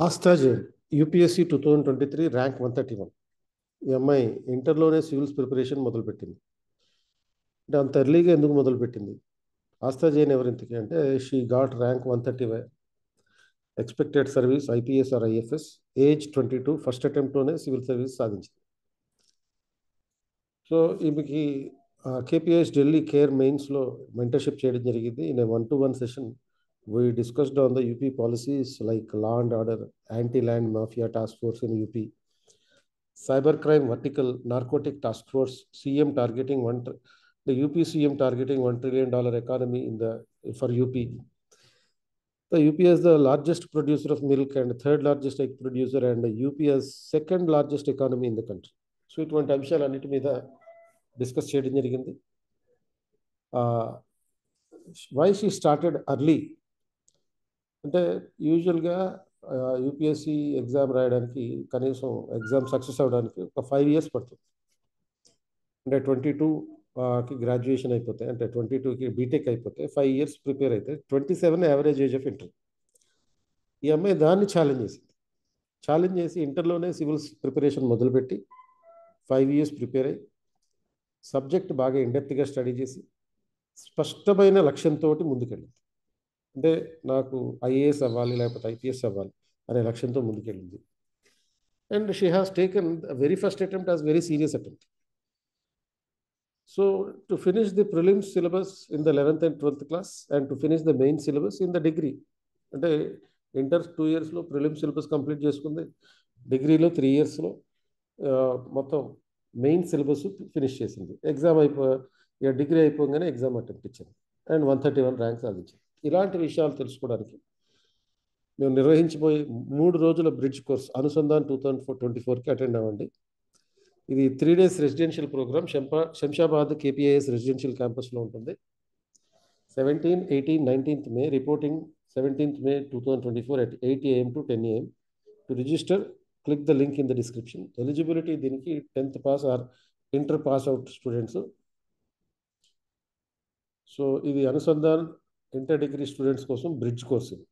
ఆస్థా Jain UPSC 2023 rank 131. ఈ అమ్మాయి ఇంటర్లోనే civils preparation మొదలుపెట్టింది. అంటే అంత ఎర్లీగా ఎందుకు మొదలుపెట్టింది? ఆస్థా జైన్ ఎవరింతకి అంటే she got rank 135, expected service IPS or IFS, age 22, first అటెంప్ట్లోనే సివిల్ సర్వీస్ సాధించింది. సో ఈమెకి కేపీఎస్ ఢిల్లీ కేర్ మెయిన్స్లో మెంటర్షిప్ చేయడం జరిగింది. In 1-to-1 session we discussed on the UP policies like law and order, anti-land mafia task force in UP, cybercrime vertical narcotic task force, CM targeting the UP CM targeting $1 trillion economy for UP. The UP is the largest producer of milk and third largest egg producer, and the UP is second largest economy in the country. So ఇటువంటి అంశాలన్నిటి మీద discuss చేయడం జరిగింది. Why she started early అంటే యూజువల్గా UPSC exam రాయడానికి కనీసం exam success అవ్వడానికి ఒక 5 years పడుతుంది. అంటే 22కి గ్రాడ్యుయేషన్ అయిపోతే, అంటే 22కి బీటెక్ అయిపోతే 5 years ప్రిపేర్ అయితే 27 యావరేజ్ ఏజ్ ఆఫ్ ఇంటర్. ఈ అమ్మాయి దాన్ని ఛాలెంజ్ చేసి ఇంటర్లోనే సివిల్స్ ప్రిపరేషన్ మొదలుపెట్టి 5 years ప్రిపేర్ అయ్యి సబ్జెక్ట్ బాగా ఇండెప్త్గా స్టడీ చేసి స్పష్టమైన లక్ష్యంతో ముందుకెళ్ళింది. అంటే నాకు ఐఏఎస్ అవ్వాలి లేకపోతే ఐపీఎస్ అవ్వాలి అనే లక్ష్యంతో ముందుకెళ్ళింది. And she has taken very first attempt as very serious attempt. So to finish the prelims syllabus in the 11th and 12th class and to finish the main syllabus in the degree, అంటే inter 2 yearsలో prelims syllabus complete చేసుకుంది, డిగ్రీలో 3 yearsలో మొత్తం main syllabus finish చేసింది. Degree అయిపోగానే exam attempt ఇచ్చింది and 131 rank సాధించింది. ఇలాంటి విషయాలు తెలుసుకోవడానికి మేము నిర్వహించబోయే 3 రోజుల బ్రిడ్జ్ కోర్స్ అనుసంధాన్ 2024కి అటెండ్ అవ్వండి. ఇది 3 days residential program Shamshabad KPIS residential క్యాంపస్లో ఉంటుంది. 17, 18, 19th May, reporting 17th May 2024 at 8 AM to 10 AM. To register click the link in the description. Eligibility దీనికి 10th pass or inter pass out students. So ఇది Anusandhan inter degree students కోసం bridge course ఇది.